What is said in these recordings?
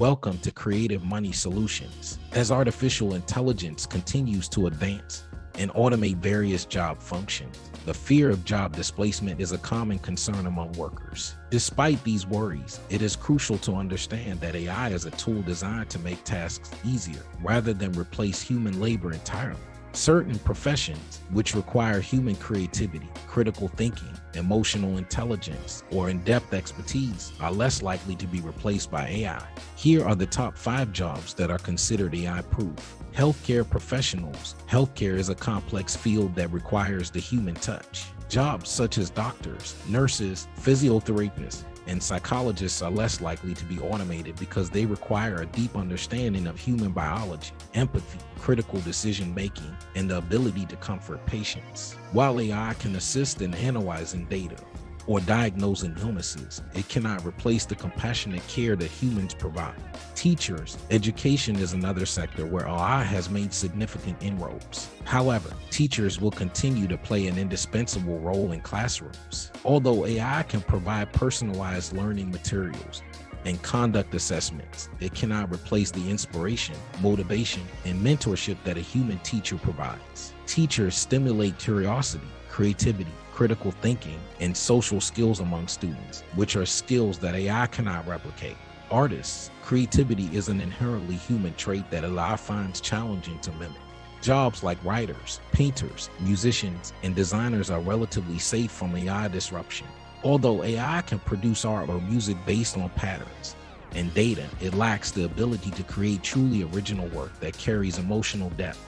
Welcome to Creative Money Solutions. As artificial intelligence continues to advance and automate various job functions, the fear of job displacement is a common concern among workers. Despite these worries, it is crucial to understand that AI is a tool designed to make tasks easier rather than replace human labor entirely. Certain professions, which require human creativity, critical thinking, emotional intelligence, or in-depth expertise, are less likely to be replaced by AI. Here are the top 5 jobs that are considered AI-proof. Healthcare professionals. Healthcare is a complex field that requires the human touch. Jobs such as doctors, nurses, physiotherapists, and psychologists are less likely to be automated because they require a deep understanding of human biology, empathy, critical decision-making, and the ability to comfort patients. While AI can assist in analyzing data or diagnosing illnesses, it cannot replace the compassionate care that humans provide. Teachers. Education is another sector where AI has made significant inroads. However, teachers will continue to play an indispensable role in classrooms. Although AI can provide personalized learning materials and conduct assessments, it cannot replace the inspiration, motivation, and mentorship that a human teacher provides. Teachers stimulate curiosity, creativity, critical thinking, and social skills among students, which are skills that AI cannot replicate. Artists. Creativity is an inherently human trait that AI finds challenging to mimic. Jobs like writers, painters, musicians, and designers are relatively safe from AI disruption. Although AI can produce art or music based on patterns and data, it lacks the ability to create truly original work that carries emotional depth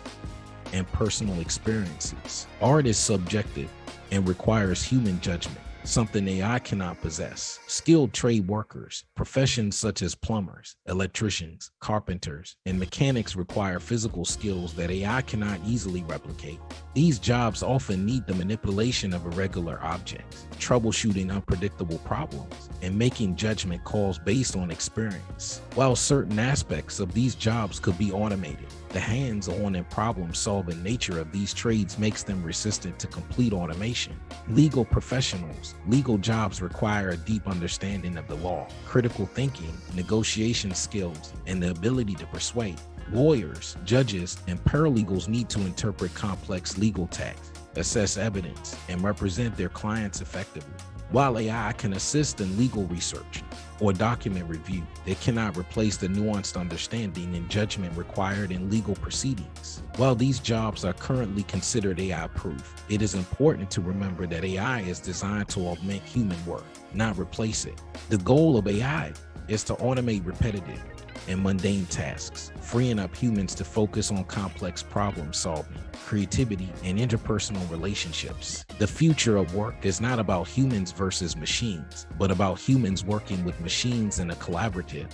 and personal experiences. Art is subjective and requires human judgment, something AI cannot possess. Skilled trade workers. Professions such as plumbers, electricians, carpenters, and mechanics require physical skills that AI cannot easily replicate. These jobs often need the manipulation of irregular objects, troubleshooting unpredictable problems, and making judgment calls based on experience. While certain aspects of these jobs could be automated, the hands-on and problem-solving nature of these trades makes them resistant to complete automation. Legal professionals. Legal jobs require a deep understanding of the law, critical thinking, negotiation skills, and the ability to persuade. Lawyers, judges, and paralegals need to interpret complex legal texts, assess evidence, and represent their clients effectively. While AI can assist in legal research or document review, it cannot replace the nuanced understanding and judgment required in legal proceedings. While these jobs are currently considered AI-proof, it is important to remember that AI is designed to augment human work, not replace it. The goal of AI is to automate repetitive and mundane tasks, freeing up humans to focus on complex problem solving, creativity, and interpersonal relationships. The future of work is not about humans versus machines, but about humans working with machines in a collaborative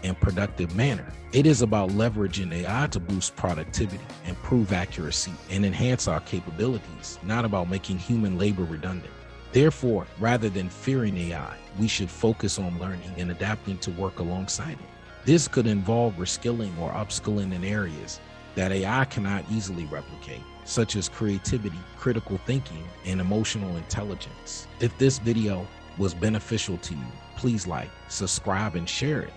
and productive manner. It is about leveraging AI to boost productivity, improve accuracy, and enhance our capabilities, not about making human labor redundant. Therefore, rather than fearing AI, we should focus on learning and adapting to work alongside it. This could involve reskilling or upskilling in areas that AI cannot easily replicate, such as creativity, critical thinking, and emotional intelligence. If this video was beneficial to you, please like, subscribe, and share it.